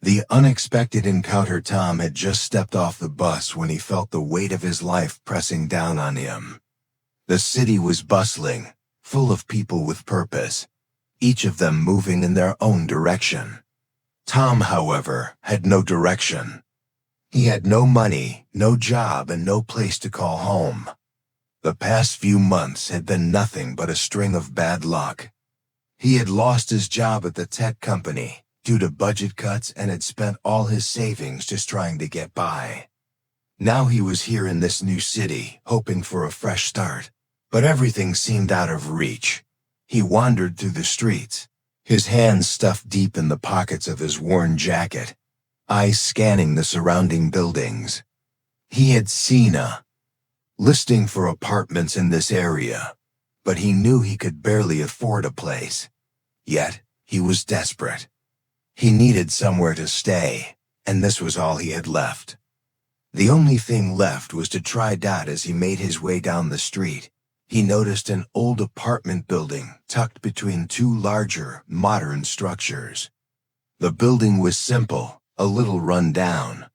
The unexpected encounter. Tom had just stepped off the bus when he felt the weight of his life pressing down on him. The city was bustling, full of people with purpose, each of them moving in their own direction. Tom, however, had no direction. He had no money, no job, and no place to call home. The past few months had been nothing but a string of bad luck. He had lost his job at the tech company due to budget cuts and had spent all his savings just trying to get by. Now he was here in this new city, hoping for a fresh start, but everything seemed out of reach. He wandered through the streets, his hands stuffed deep in the pockets of his worn jacket, eyes scanning the surrounding buildings. He had seen a listing for apartments in this area, but he knew he could barely afford a place. Yet, he was desperate. He needed somewhere to stay, and this was all he had left. The only thing left was to try that. As he made his way down the street, he noticed an old apartment building tucked between two larger, modern structures. The building was simple, a little run down,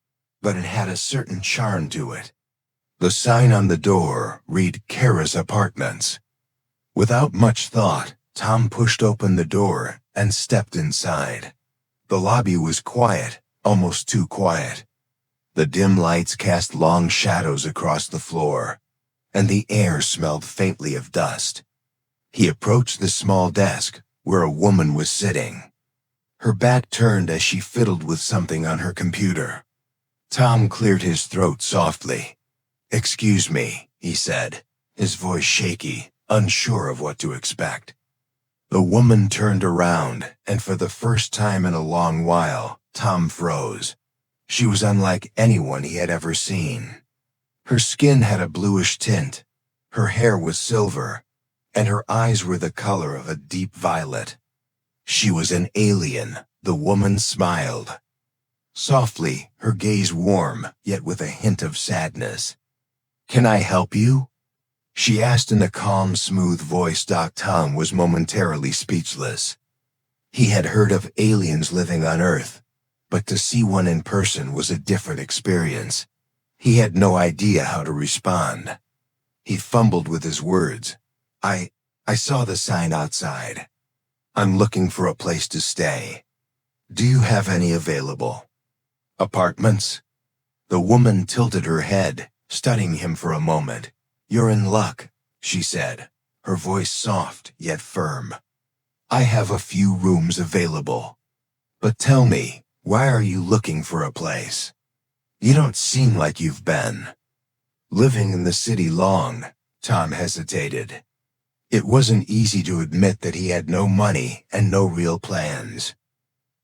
but it had a certain charm to it. The sign on the door read Kara's Apartments. Without much thought, Tom pushed open the door and stepped inside. The lobby was quiet, almost too quiet. The dim lights cast long shadows across the floor, and the air smelled faintly of dust. He approached the small desk where a woman was sitting. Her back turned as she fiddled with something on her computer. Tom cleared his throat softly. "Excuse me," he said, his voice shaky, unsure of what to expect. The woman turned around, and for the first time in a long while, Tom froze. She was unlike anyone he had ever seen. Her skin had a bluish tint, her hair was silver, and her eyes were the color of a deep violet. She was an alien. The woman smiled. Softly, her gaze warm, yet with a hint of sadness. "Can I help you?" she asked in a calm, smooth voice. Tom was momentarily speechless. He had heard of aliens living on Earth, but to see one in person was a different experience. He had no idea how to respond. He fumbled with his words. I saw the sign outside. I'm looking for a place to stay. Do you have any available apartments?" The woman tilted her head, studying him for a moment. "You're in luck," she said, her voice soft yet firm. "I have a few rooms available. But tell me, why are you looking for a place? You don't seem like you've been living in the city long." Tom hesitated. It wasn't easy to admit that he had no money and no real plans.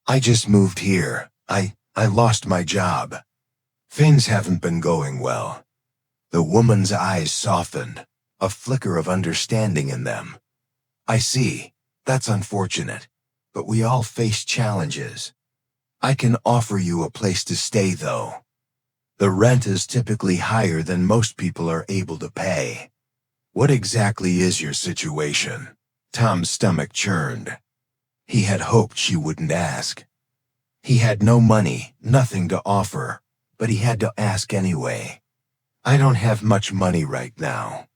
"I just moved here. I lost my job. Things haven't been going well." The woman's eyes softened, a flicker of understanding in them. "I see. That's unfortunate. But we all face challenges. I can offer you a place to stay, though. The rent is typically higher than most people are able to pay." "What exactly is your situation?" Tom's stomach churned. He had hoped she wouldn't ask. He had no money, nothing to offer, but he had to ask anyway. "I don't have much money right now.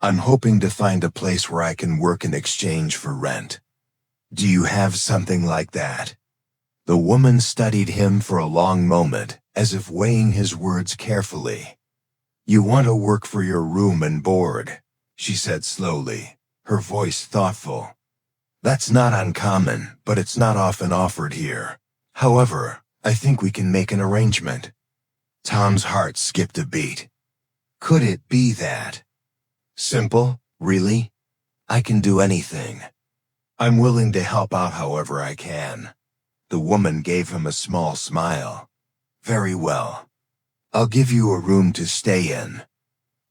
I'm hoping to find a place where I can work in exchange for rent. Do you have something like that?" The woman studied him for a long moment, as if weighing his words carefully. "You want to work for your room and board," she said slowly, her voice thoughtful. "That's not uncommon, but it's not often offered here. However, I think we can make an arrangement." Tom's heart skipped a beat. Could it be that simple, really? "I can do anything. I'm willing to help out however I can." The woman gave him a small smile. "Very well. I'll give you a room to stay in.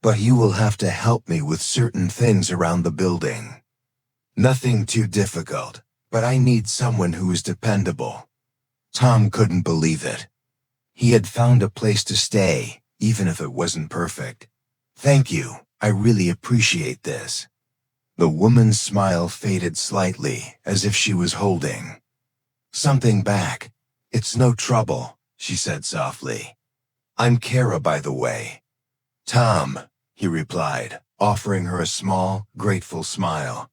But you will have to help me with certain things around the building. Nothing too difficult, but I need someone who is dependable." Tom couldn't believe it. He had found a place to stay, even if it wasn't perfect. "Thank you, I really appreciate this." The woman's smile faded slightly, as if she was holding something back. "It's no trouble," she said softly. "I'm Kara, by the way." "Tom," he replied, offering her a small, grateful smile.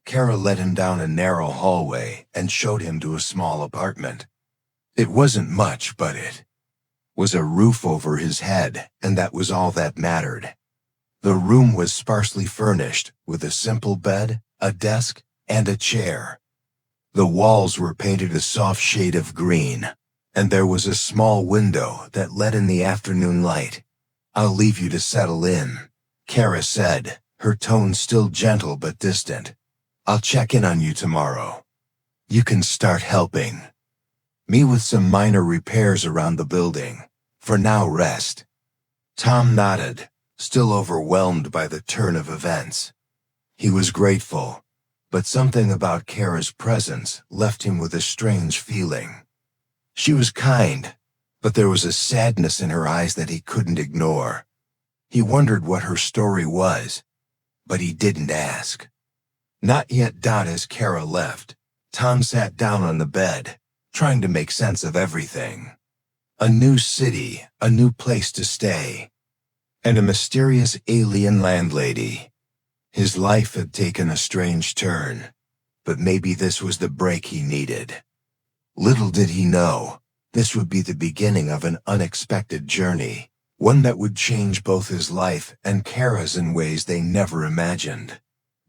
Kara led him down a narrow hallway and showed him to a small apartment. It wasn't much, but it was a roof over his head, and that was all that mattered. The room was sparsely furnished, with a simple bed, a desk, and a chair. The walls were painted a soft shade of green, and there was a small window that let in the afternoon light. "I'll leave you to settle in," Kara said, her tone still gentle but distant. "I'll check in on you tomorrow. You can start helping me with some minor repairs around the building. For now, rest." Tom nodded, still overwhelmed by the turn of events. He was grateful, but something about Kara's presence left him with a strange feeling. She was kind, but there was a sadness in her eyes that he couldn't ignore. He wondered what her story was, but he didn't ask. Not yet. As Kara left, Tom sat down on the bed, trying to make sense of everything. A new city, a new place to stay, and a mysterious alien landlady. His life had taken a strange turn, but maybe this was the break he needed. Little did he know, this would be the beginning of an unexpected journey, one that would change both his life and Kara's in ways they never imagined.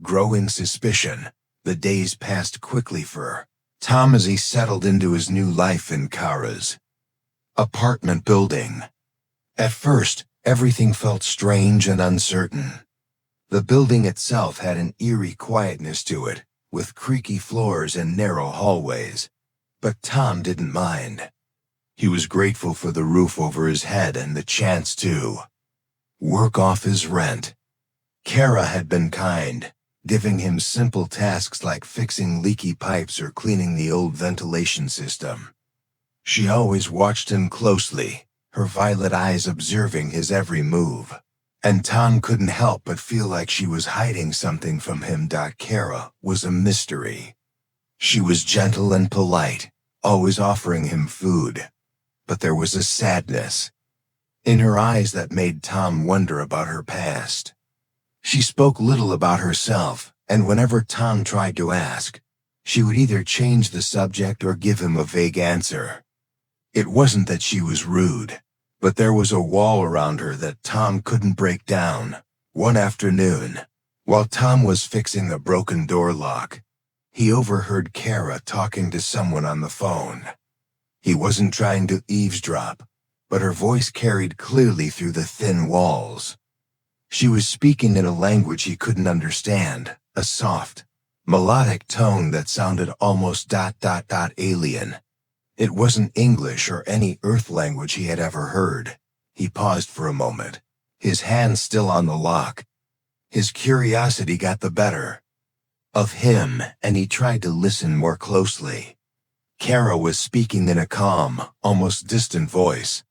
Growing suspicion, the days passed quickly for Tom as he settled into his new life in Kara's apartment building. At first, everything felt strange and uncertain. The building itself had an eerie quietness to it, with creaky floors and narrow hallways. But Tom didn't mind. He was grateful for the roof over his head and the chance to work off his rent. Kara had been kind, giving him simple tasks like fixing leaky pipes or cleaning the old ventilation system. She always watched him closely, her violet eyes observing his every move. And Tom couldn't help but feel like she was hiding something from him. Kara was a mystery. She was gentle and polite, always offering him food. But there was a sadness in her eyes that made Tom wonder about her past. She spoke little about herself, and whenever Tom tried to ask, she would either change the subject or give him a vague answer. It wasn't that she was rude, but there was a wall around her that Tom couldn't break down. One afternoon, while Tom was fixing a broken door lock, he overheard Kara talking to someone on the phone. He wasn't trying to eavesdrop, but her voice carried clearly through the thin walls. She was speaking in a language he couldn't understand, a soft, melodic tone that sounded almost alien. It wasn't English or any Earth language he had ever heard. He paused for a moment, his hand still on the lock. His curiosity got the better of him, and he tried to listen more closely. Kara was speaking in a calm, almost distant voice,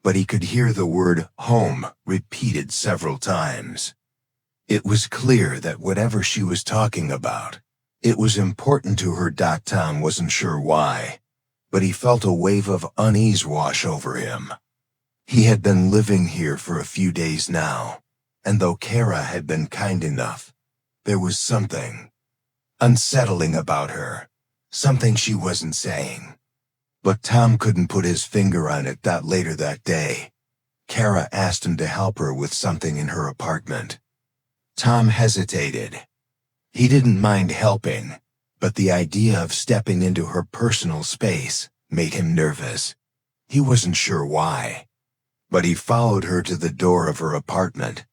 but he could hear the word home repeated several times. It was clear that whatever she was talking about, it was important to her. Tom wasn't sure why, but he felt a wave of unease wash over him. He had been living here for a few days now, and though Kara had been kind enough, there was something unsettling about her, something she wasn't saying. But Tom couldn't put his finger on it. Later that day, Kara asked him to help her with something in her apartment. Tom hesitated. He didn't mind helping, but the idea of stepping into her personal space made him nervous. He wasn't sure why, but he followed her to the door of her apartment,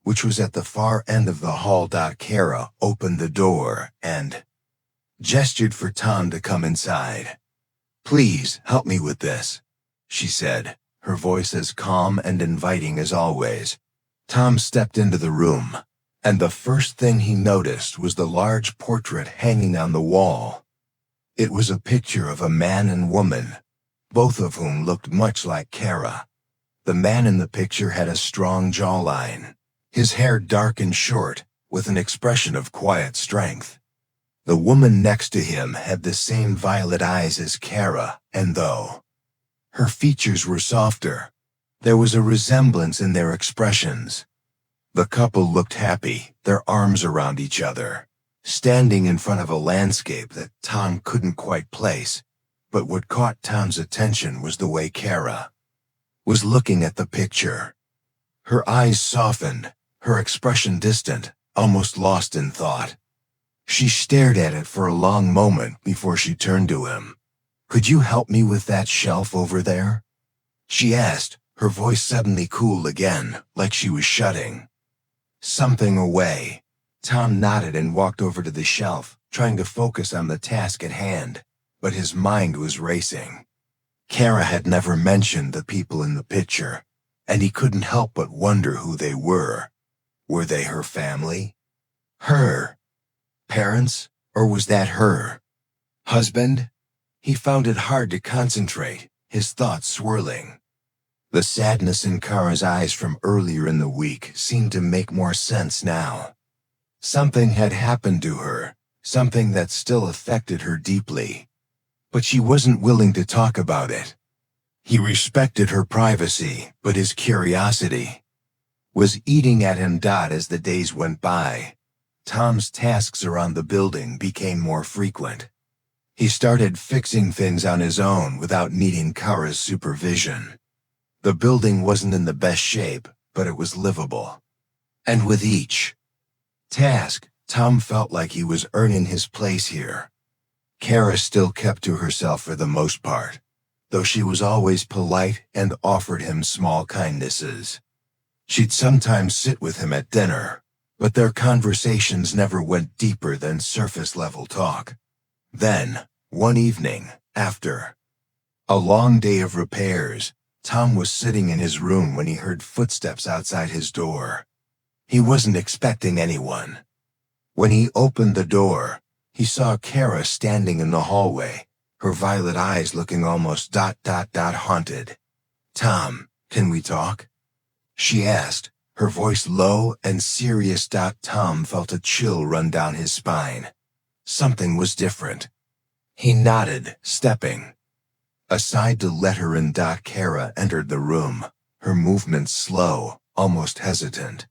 which was at the far end of the hall. Kara opened the door and gestured for Tom to come inside. "Please help me with this," she said, her voice as calm and inviting as always. Tom stepped into the room, and the first thing he noticed was the large portrait hanging on the wall. It was a picture of a man and woman, both of whom looked much like Kara. The man in the picture had a strong jawline, his hair dark and short, with an expression of quiet strength. The woman next to him had the same violet eyes as Kara, and though Her features were softer. There was a resemblance in their expressions. The couple looked happy, their arms around each other, standing in front of a landscape that Tom couldn't quite place. But what caught Tom's attention was the way Kara was looking at the picture. Her eyes softened, her expression distant, almost lost in thought. She stared at it for a long moment before she turned to him. "Could you help me with that shelf over there?" she asked, her voice suddenly cool again, like she was shutting something away. Tom nodded and walked over to the shelf, trying to focus on the task at hand, but his mind was racing. Kara had never mentioned the people in the picture, and he couldn't help but wonder who they were. Were they her family? Her parents? Or was that her husband? He found it hard to concentrate, his thoughts swirling. The sadness in Kara's eyes from earlier in the week seemed to make more sense now. Something had happened to her, something that still affected her deeply. But she wasn't willing to talk about it. He respected her privacy, but his curiosity was eating at him. As the days went by, Tom's tasks around the building became more frequent. He started fixing things on his own without needing Kara's supervision. The building wasn't in the best shape, but it was livable. And with each task, Tom felt like he was earning his place here. Kara still kept to herself for the most part, though she was always polite and offered him small kindnesses. She'd sometimes sit with him at dinner, but their conversations never went deeper than surface-level talk. Then, one evening, after a long day of repairs, Tom was sitting in his room when he heard footsteps outside his door. He wasn't expecting anyone. When he opened the door, he saw Kara standing in the hallway, her violet eyes looking almost haunted. "Tom, can we talk?" she asked, her voice low and serious. Tom felt a chill run down his spine. Something was different. He nodded, stepping aside to let her in. Kara entered the room, her movements slow, almost hesitant.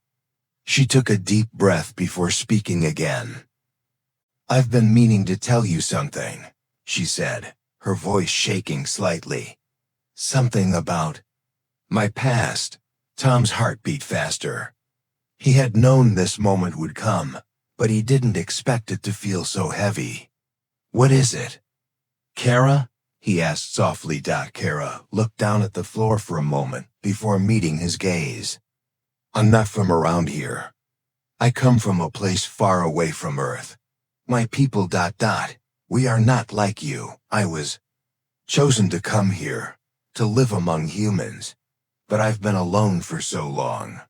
She took a deep breath before speaking again. "I've been meaning to tell you something," she said, her voice shaking slightly. "Something about my past." Tom's heart beat faster. He had known this moment would come, but he didn't expect it to feel so heavy. "What is it?" "Kara?" he asked softly. Kara looked down at the floor for a moment before meeting his gaze. "I'm not from around here. I come from a place far away from Earth. My people. We are not like you. I was chosen to come here, to live among humans, but I've been alone for so long."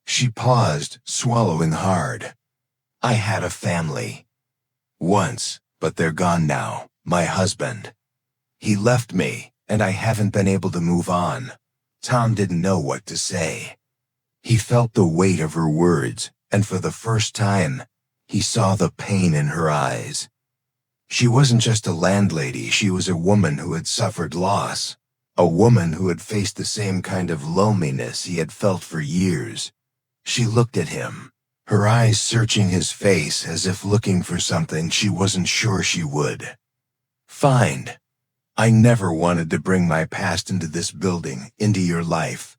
She paused, swallowing hard. "I had a family once, but they're gone now. My husband. He left me, and I haven't been able to move on." Tom didn't know what to say. He felt the weight of her words, and for the first time, he saw the pain in her eyes. She wasn't just a landlady, she was a woman who had suffered loss, a woman who had faced the same kind of loneliness he had felt for years. She looked at him, her eyes searching his face as if looking for something she wasn't sure she would find. "I never wanted to bring my past into this building, into your life.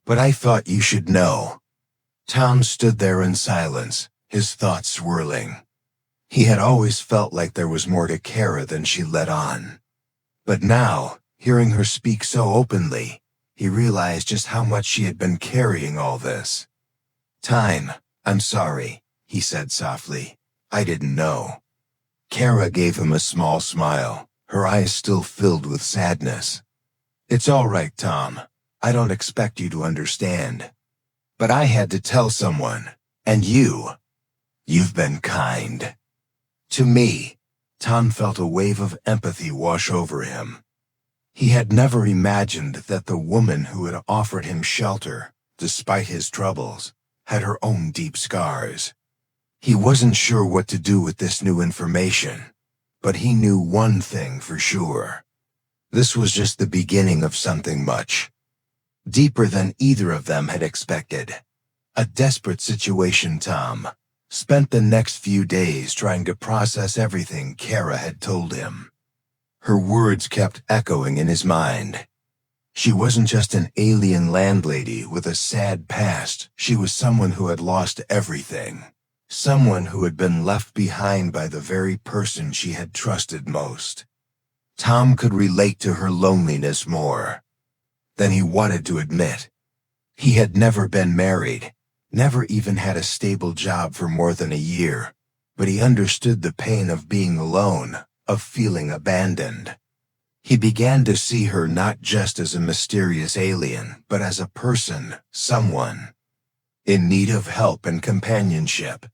But I thought you should know." Tom stood there in silence, his thoughts swirling. He had always felt like there was more to Kara than she let on. But now, hearing her speak so openly, he realized just how much she had been carrying all this time. "I'm sorry," he said softly. "I didn't know." Kara gave him a small smile, her eyes still filled with sadness. "It's all right, Tom. I don't expect you to understand. But I had to tell someone, and you've been kind to me." Tom felt a wave of empathy wash over him. He had never imagined that the woman who had offered him shelter, despite his troubles, had her own deep scars. He wasn't sure what to do with this new information, but he knew one thing for sure. This was just the beginning of something much deeper than either of them had expected. A desperate situation. Tom spent the next few days trying to process everything Kara had told him. Her words kept echoing in his mind. She wasn't just an alien landlady with a sad past. She was someone who had lost everything. Someone who had been left behind by the very person she had trusted most. Tom could relate to her loneliness more than he wanted to admit. He had never been married, never even had a stable job for more than a year, but he understood the pain of being alone, of feeling abandoned. He began to see her not just as a mysterious alien, but as a person, someone in need of help and companionship.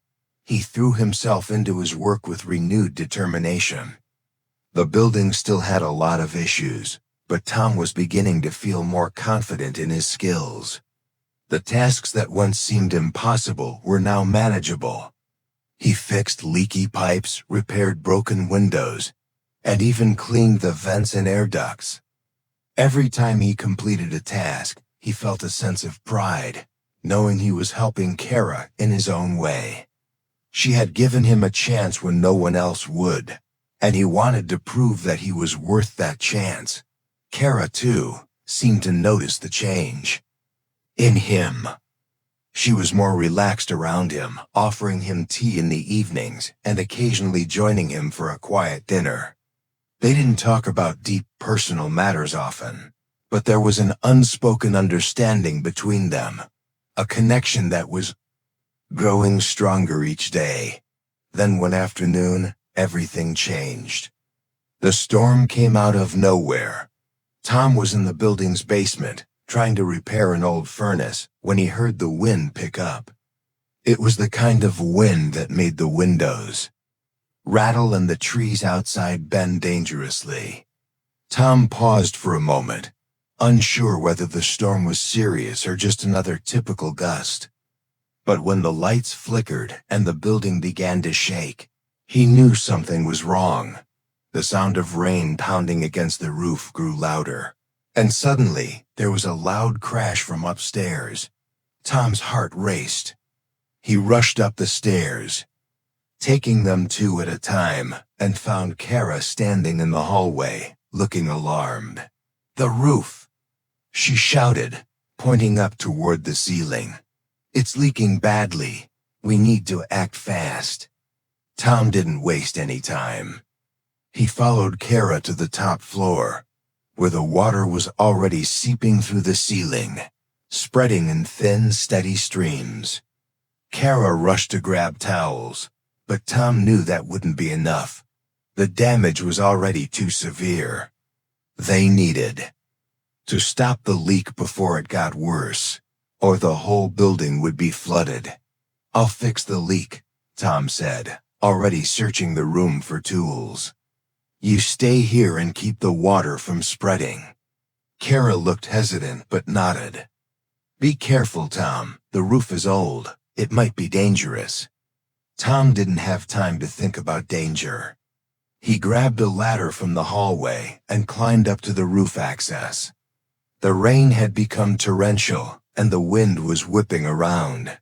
He threw himself into his work with renewed determination. The building still had a lot of issues, but Tom was beginning to feel more confident in his skills. The tasks that once seemed impossible were now manageable. He fixed leaky pipes, repaired broken windows, and even cleaned the vents and air ducts. Every time he completed a task, he felt a sense of pride, knowing he was helping Kara in his own way. She had given him a chance when no one else would, and he wanted to prove that he was worth that chance. Kara, too, seemed to notice the change in him. She was more relaxed around him, offering him tea in the evenings and occasionally joining him for a quiet dinner. They didn't talk about deep personal matters often, but there was an unspoken understanding between them, a connection that was growing stronger each day. Then one afternoon, everything changed. The storm came out of nowhere. Tom was in the building's basement, trying to repair an old furnace, when he heard the wind pick up. It was the kind of wind that made the windows rattle and the trees outside bend dangerously. Tom paused for a moment, unsure whether the storm was serious or just another typical gust. But when the lights flickered and the building began to shake, he knew something was wrong. The sound of rain pounding against the roof grew louder, and suddenly there was a loud crash from upstairs. Tom's heart raced. He rushed up the stairs, taking them two at a time, and found Kara standing in the hallway, looking alarmed. "The roof!" she shouted, pointing up toward the ceiling. "It's leaking badly. We need to act fast." Tom didn't waste any time. He followed Kara to the top floor, where the water was already seeping through the ceiling, spreading in thin, steady streams. Kara rushed to grab towels, but Tom knew that wouldn't be enough. The damage was already too severe. They needed to stop the leak before it got worse, or the whole building would be flooded. "I'll fix the leak," Tom said, already searching the room for tools. "You stay here and keep the water from spreading." Kara looked hesitant but nodded. "Be careful, Tom. The roof is old. It might be dangerous." Tom didn't have time to think about danger. He grabbed a ladder from the hallway and climbed up to the roof access. The rain had become torrential, and the wind was whipping around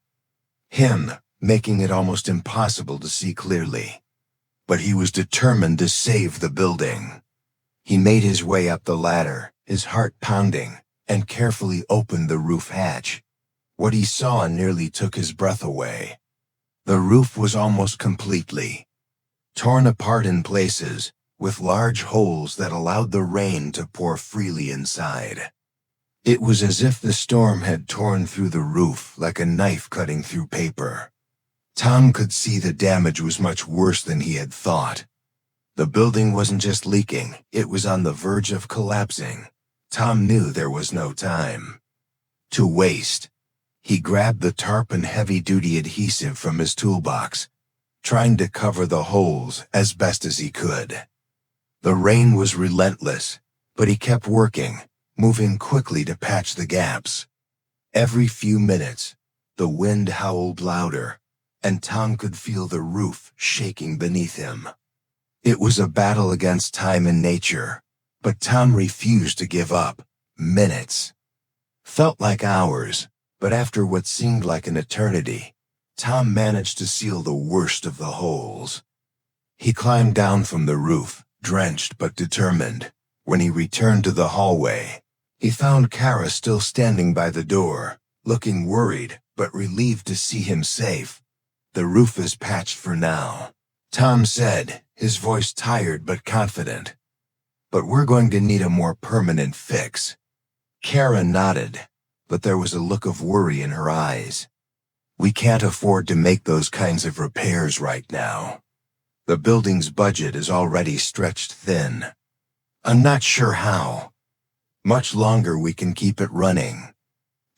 him, making it almost impossible to see clearly. But he was determined to save the building. He made his way up the ladder, his heart pounding, and carefully opened the roof hatch. What he saw nearly took his breath away. The roof was almost completely torn apart in places, with large holes that allowed the rain to pour freely inside. It was as if the storm had torn through the roof like a knife cutting through paper. Tom could see the damage was much worse than he had thought. The building wasn't just leaking, it was on the verge of collapsing. Tom knew there was no time to waste. He grabbed the tarp and heavy-duty adhesive from his toolbox, trying to cover the holes as best as he could. The rain was relentless, but he kept working, moving quickly to patch the gaps. Every few minutes, the wind howled louder, and Tom could feel the roof shaking beneath him. It was a battle against time and nature, But Tom refused to give up. Minutes felt like hours, but after what seemed like an eternity, Tom managed to seal the worst of the holes. He climbed down from the roof, drenched but determined. When he returned to the hallway, he found Kara still standing by the door, looking worried but relieved to see him safe. "The roof is patched for now," Tom said, his voice tired but confident. "But we're going to need a more permanent fix." Kara nodded, but there was a look of worry in her eyes. "We can't afford to make those kinds of repairs right now. The building's budget is already stretched thin. I'm not sure how much longer we can keep it running."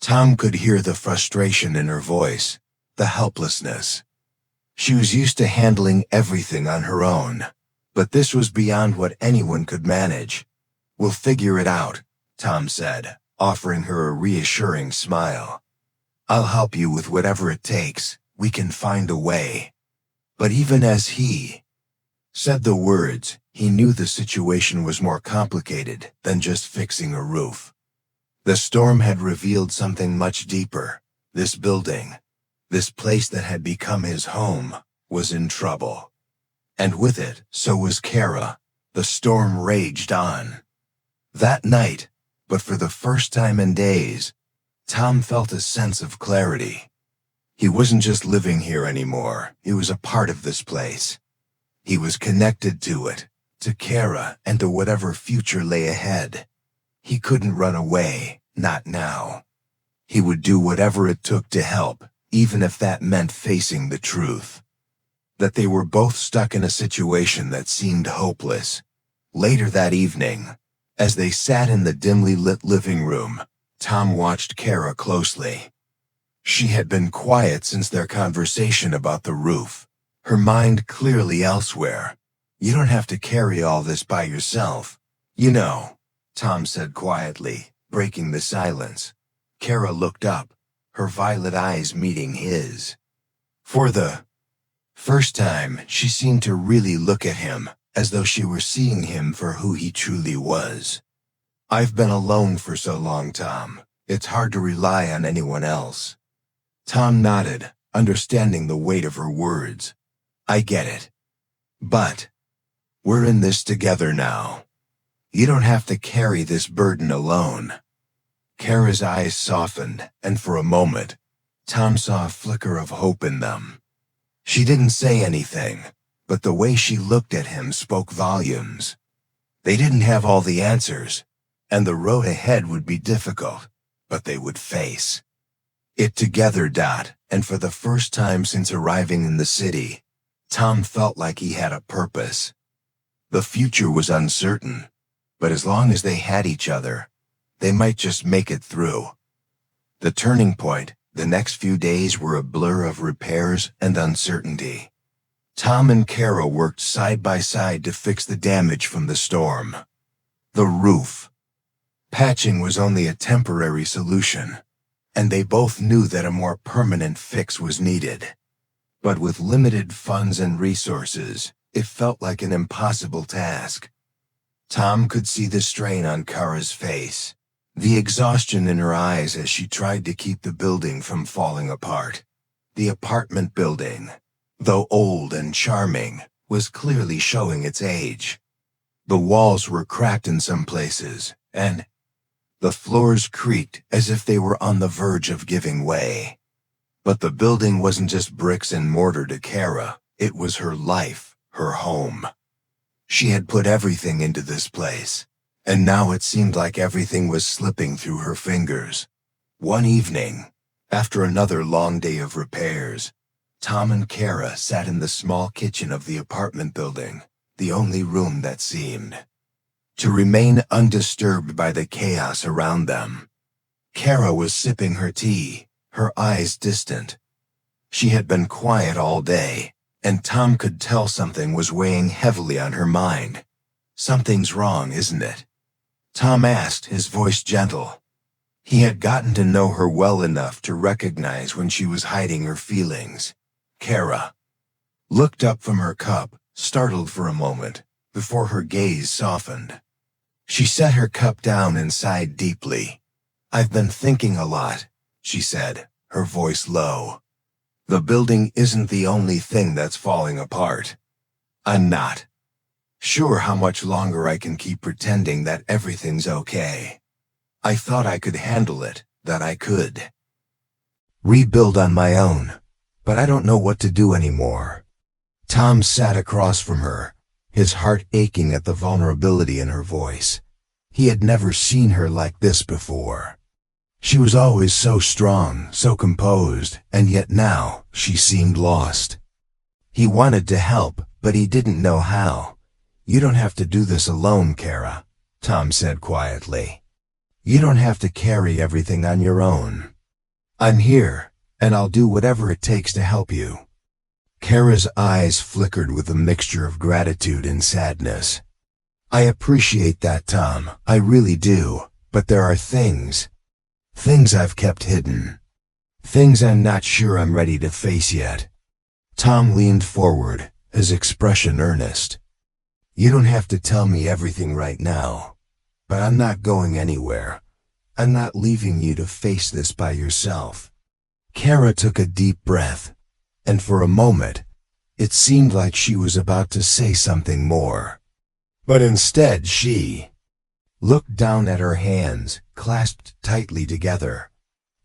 Tom could hear the frustration in her voice, the helplessness. She was used to handling everything on her own, but this was beyond what anyone could manage. "We'll figure it out," Tom said, offering her a reassuring smile. "I'll help you with whatever it takes. We can find a way." But even as he said the words, he knew the situation was more complicated than just fixing a roof. The storm had revealed something much deeper. This building, this place that had become his home, was in trouble. And with it, so was Kara. The storm raged on. That night, but for the first time in days, Tom felt a sense of clarity. He wasn't just living here anymore, he was a part of this place. He was connected to it, to Kara, and to whatever future lay ahead. He couldn't run away, not now. He would do whatever it took to help, even if that meant facing the truth. That they were both stuck in a situation that seemed hopeless. Later that evening, as they sat in the dimly lit living room, Tom watched Kara closely. She had been quiet since their conversation about the roof, her mind clearly elsewhere. "You don't have to carry all this by yourself, you know," Tom said quietly, breaking the silence. Kara looked up, her violet eyes meeting his. For the first time, she seemed to really look at him, as though she were seeing him for who he truly was. "I've been alone for so long, Tom. It's hard to rely on anyone else." Tom nodded, understanding the weight of her words. "I get it. But we're in this together now. You don't have to carry this burden alone." Kara's eyes softened, and for a moment, Tom saw a flicker of hope in them. She didn't say anything, but the way she looked at him spoke volumes. They didn't have all the answers, and the road ahead would be difficult, but they would face it together. And for the first time since arriving in the city, Tom felt like he had a purpose. The future was uncertain, but as long as they had each other, they might just make it through. The turning point, the next few days, were a blur of repairs and uncertainty. Tom and Kara worked side by side to fix the damage from the storm. The roof patching was only a temporary solution, and they both knew that a more permanent fix was needed. But with limited funds and resources, it felt like an impossible task. Tom could see the strain on Kara's face, the exhaustion in her eyes as she tried to keep the building from falling apart. The apartment building, though old and charming, was clearly showing its age. The walls were cracked in some places, and the floors creaked as if they were on the verge of giving way. But the building wasn't just bricks and mortar to Kara, it was her life, her home. She had put everything into this place, and now it seemed like everything was slipping through her fingers. One evening, after another long day of repairs, Tom and Kara sat in the small kitchen of the apartment building, the only room that seemed to remain undisturbed by the chaos around them. Kara was sipping her tea, her eyes distant. She had been quiet all day, and Tom could tell something was weighing heavily on her mind. "Something's wrong, isn't it?" Tom asked, his voice gentle. He had gotten to know her well enough to recognize when she was hiding her feelings. Kara looked up from her cup, startled for a moment, before her gaze softened. She set her cup down and sighed deeply. "I've been thinking a lot," she said, her voice low. "The building isn't the only thing that's falling apart. I'm not sure how much longer I can keep pretending that everything's okay. I thought I could handle it, that I could rebuild on my own, but I don't know what to do anymore." Tom sat across from her, his heart aching at the vulnerability in her voice. He had never seen her like this before. She was always so strong, so composed, and yet now she seemed lost. He wanted to help, but he didn't know how. "You don't have to do this alone, Kara," Tom said quietly. "You don't have to carry everything on your own. I'm here, and I'll do whatever it takes to help you." Kara's eyes flickered with a mixture of gratitude and sadness. "I appreciate that, Tom, I really do, but there are things I've kept hidden. Things I'm not sure I'm ready to face yet." Tom leaned forward, his expression earnest. "You don't have to tell me everything right now, but I'm not going anywhere. I'm not leaving you to face this by yourself." Kara took a deep breath, and for a moment, it seemed like she was about to say something more. But instead she looked down at her hands, clasped tightly together.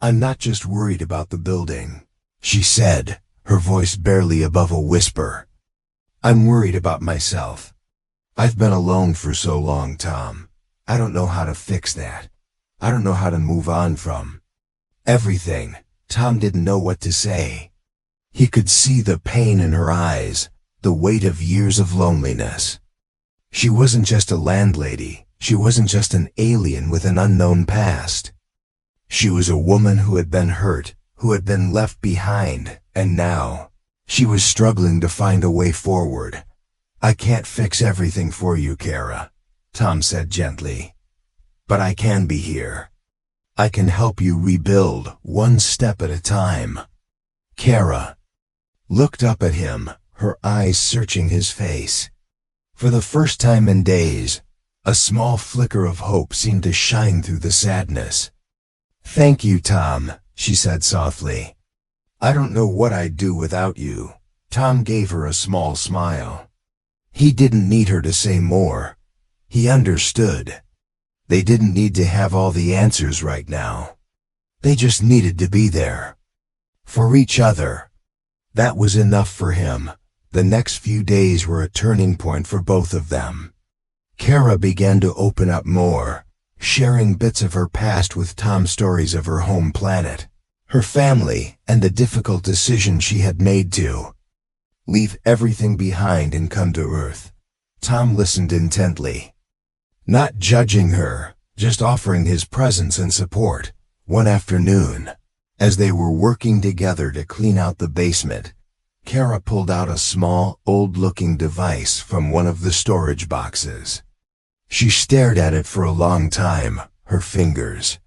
"I'm not just worried about the building," she said, her voice barely above a whisper. "I'm worried about myself. I've been alone for so long, Tom. I don't know how to fix that. I don't know how to move on from everything." Tom didn't know what to say. He could see the pain in her eyes, the weight of years of loneliness. She wasn't just a landlady. She wasn't just an alien with an unknown past. She was a woman who had been hurt, who had been left behind, and now she was struggling to find a way forward. "I can't fix everything for you, Kara," Tom said gently. "But I can be here. I can help you rebuild, one step at a time." Kara looked up at him, her eyes searching his face. For the first time in days, a small flicker of hope seemed to shine through the sadness. "Thank you, Tom," she said softly. "I don't know what I'd do without you." Tom gave her a small smile. He didn't need her to say more. He understood. They didn't need to have all the answers right now. They just needed to be there for each other. That was enough for him. The next few days were a turning point for both of them. Kara began to open up more, sharing bits of her past with Tom, stories of her home planet, her family, and the difficult decision she had made to leave everything behind and come to Earth. Tom listened intently, not judging her, just offering his presence and support. One afternoon, as they were working together to clean out the basement, Kara pulled out a small, old-looking device from one of the storage boxes. She stared at it for a long time, her fingers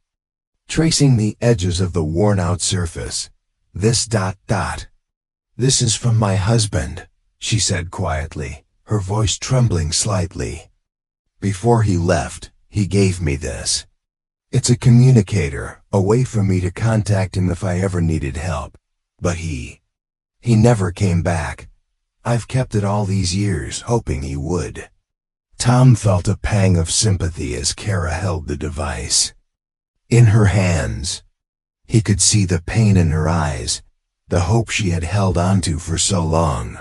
tracing the edges of the worn-out surface. "This ... This is from my husband," she said quietly, her voice trembling slightly. "Before he left, he gave me this. It's a communicator, a way for me to contact him if I ever needed help. But he never came back. I've kept it all these years, hoping he would." Tom felt a pang of sympathy as Kara held the device in her hands. He could see the pain in her eyes, the hope she had held onto for so long.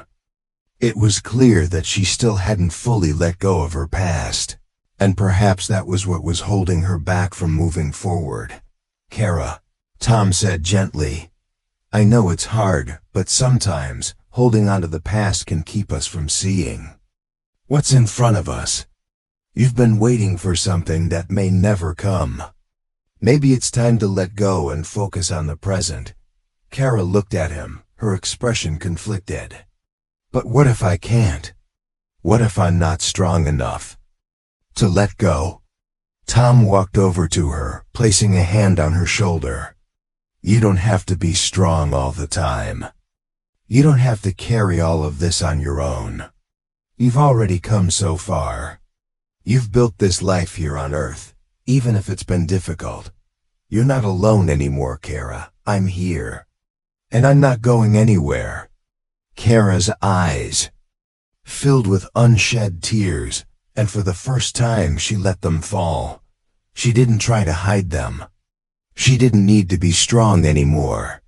It was clear that she still hadn't fully let go of her past, and perhaps that was what was holding her back from moving forward. "Kara," Tom said gently, "I know it's hard, but sometimes holding on to the past can keep us from seeing what's in front of us. You've been waiting for something that may never come. Maybe it's time to let go and focus on the present." Kara looked at him, her expression conflicted. "But what if I can't? What if I'm not strong enough to let go?" Tom walked over to her, placing a hand on her shoulder. "You don't have to be strong all the time. You don't have to carry all of this on your own. You've already come so far. You've built this life here on Earth, even if it's been difficult. You're not alone anymore, Kara. I'm here. And I'm not going anywhere. Kara's eyes filled with unshed tears, and for the first time she let them fall. She didn't try to hide them. She didn't need to be strong anymore.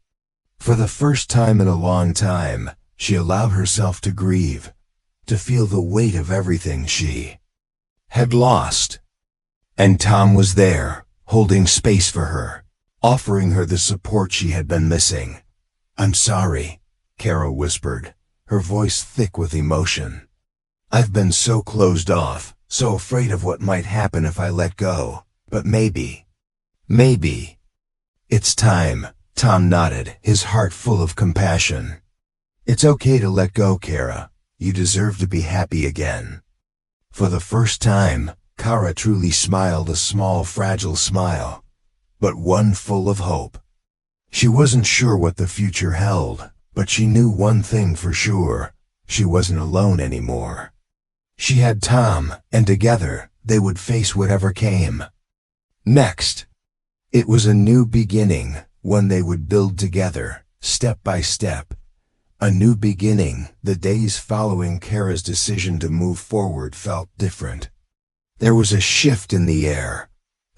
For the first time in a long time, she allowed herself to grieve, to feel the weight of everything she had lost. And Tom was there, holding space for her, offering her the support she had been missing. "I'm sorry," Kara whispered, her voice thick with emotion. "I've been so closed off, so afraid of what might happen if I let go, but maybe it's time." Tom nodded, his heart full of compassion. "It's okay to let go, Kara. You deserve to be happy again." For the first time, Kara truly smiled, a small, fragile smile, but one full of hope. She wasn't sure what the future held, but she knew one thing for sure: she wasn't alone anymore. She had Tom, and together, they would face whatever came next. It was a new beginning, one they would build together, step by step. A new beginning. The days following Kara's decision to move forward felt different. There was a shift in the air,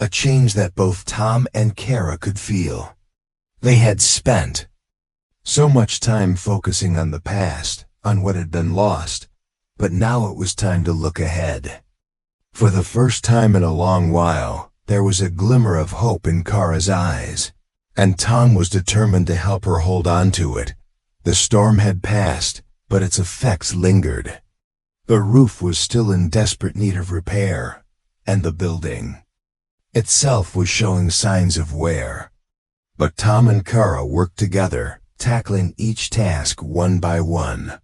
a change that both Tom and Kara could feel. They had spent so much time focusing on the past, on what had been lost, but now it was time to look ahead. For the first time in a long while, there was a glimmer of hope in Kara's eyes, and Tom was determined to help her hold on to it. The storm had passed, but its effects lingered. The roof was still in desperate need of repair, and the building itself was showing signs of wear. But Tom and Kara worked together, tackling each task one by one.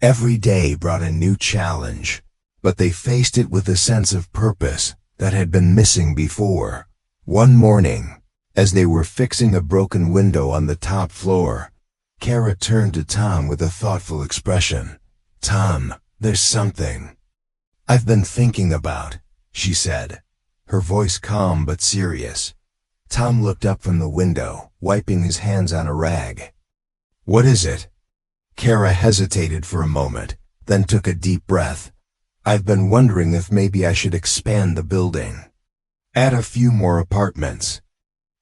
Every day brought a new challenge, but they faced it with a sense of purpose that had been missing before. One morning, as they were fixing a broken window on the top floor, Kara turned to Tom with a thoughtful expression. "Tom, there's something I've been thinking about," she said, her voice calm but serious. Tom looked up from the window, wiping his hands on a rag. "What is it?" Kara hesitated for a moment, then took a deep breath. "I've been wondering if maybe I should expand the building. Add a few more apartments.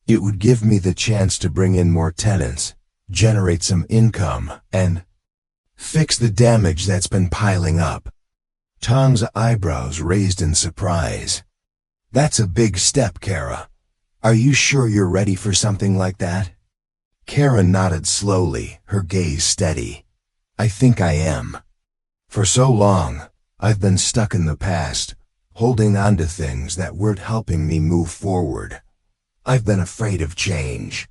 It would give me the chance to bring in more tenants, generate some income, and fix the damage that's been piling up." Tom's eyebrows raised in surprise. "That's a big step, Kara. Are you sure you're ready for something like that?" Kara nodded slowly, her gaze steady. "I think I am. For so long, I've been stuck in the past, holding on to things that weren't helping me move forward. I've been afraid of change.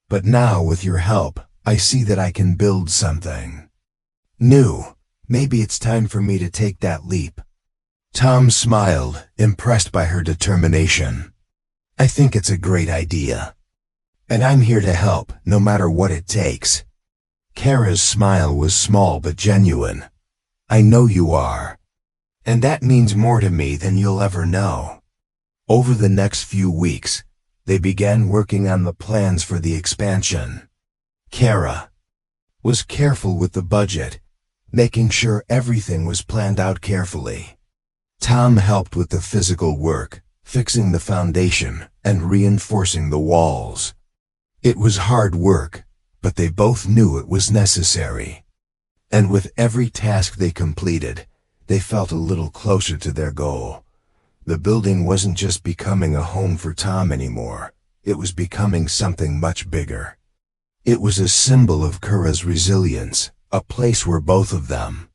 But now, with your help, I see that I can build something new. Maybe it's time for me to take that leap." Tom smiled, impressed by her determination. "I think it's a great idea. And I'm here to help, no matter what it takes." Kara's smile was small but genuine. "I know you are. And that means more to me than you'll ever know." Over the next few weeks, they began working on the plans for the expansion. Kara was careful with the budget, making sure everything was planned out carefully. Tom helped with the physical work, fixing the foundation and reinforcing the walls. It was hard work, but they both knew it was necessary. And with every task they completed, they felt a little closer to their goal. The building wasn't just becoming a home for Tom anymore. It was becoming something much bigger. It was a symbol of Kara's resilience, a place where both of them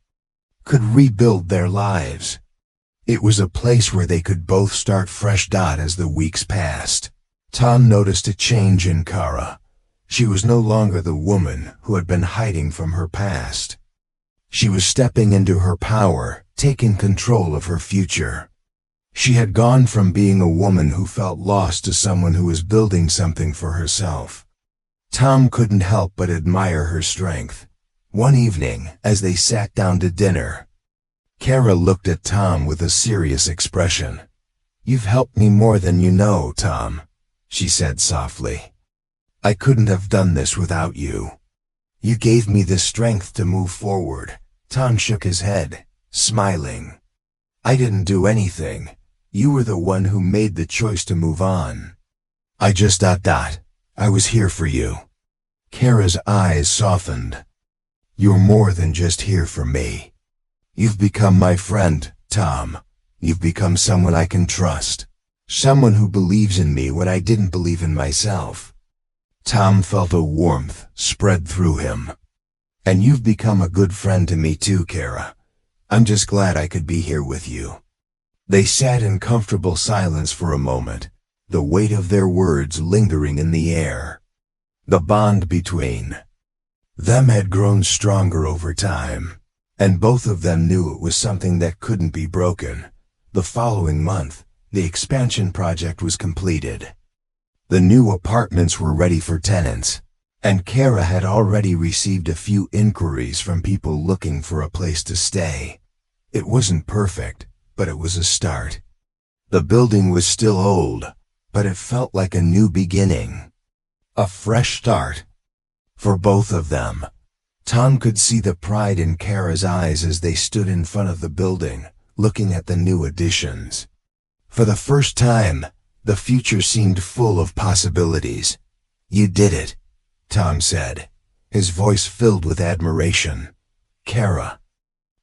could rebuild their lives. It was a place where they could both start fresh. As the weeks passed, Tom noticed a change in Kara. She was no longer the woman who had been hiding from her past. She was stepping into her power, taking control of her future. She had gone from being a woman who felt lost to someone who was building something for herself. Tom couldn't help but admire her strength. One evening, as they sat down to dinner, Kara looked at Tom with a serious expression. "You've helped me more than you know, Tom," she said softly. "I couldn't have done this without you. You gave me the strength to move forward." Tom shook his head, smiling. "I didn't do anything. You were the one who made the choice to move on. I just I was here for you." Kara's eyes softened. "You're more than just here for me. You've become my friend, Tom. You've become someone I can trust. Someone who believes in me when I didn't believe in myself." Tom felt a warmth spread through him. "And you've become a good friend to me too, Kara. I'm just glad I could be here with you." They sat in comfortable silence for a moment, the weight of their words lingering in the air. The bond between them had grown stronger over time, and both of them knew it was something that couldn't be broken. The following month, the expansion project was completed. The new apartments were ready for tenants, and Kara had already received a few inquiries from people looking for a place to stay. It wasn't perfect, but it was a start. The building was still old, but it felt like a new beginning. A fresh start. For both of them. Tom could see the pride in Kara's eyes as they stood in front of the building, looking at the new additions. For the first time, the future seemed full of possibilities. "You did it," Tom said, his voice filled with admiration. Kara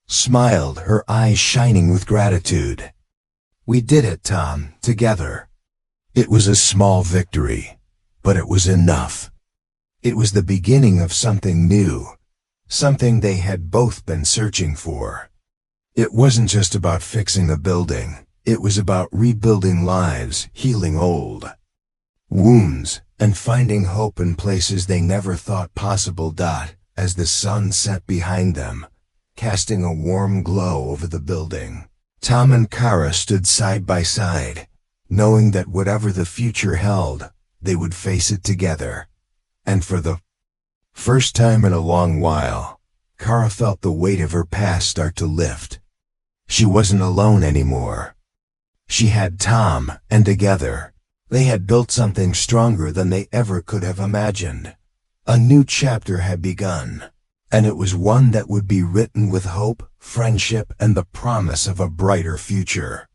smiled, her eyes shining with gratitude. "We did it, Tom, together." It was a small victory, but it was enough. It was the beginning of something new, something they had both been searching for. It wasn't just about fixing a building, it was about rebuilding lives, healing old wounds, and finding hope in places they never thought possible. As the sun set behind them, casting a warm glow over the building, Tom and Kara stood side by side, knowing that whatever the future held, they would face it together. And for the first time in a long while, Kara felt the weight of her past start to lift. She wasn't alone anymore. She had Tom, and together, they had built something stronger than they ever could have imagined. A new chapter had begun, and it was one that would be written with hope, friendship, and the promise of a brighter future.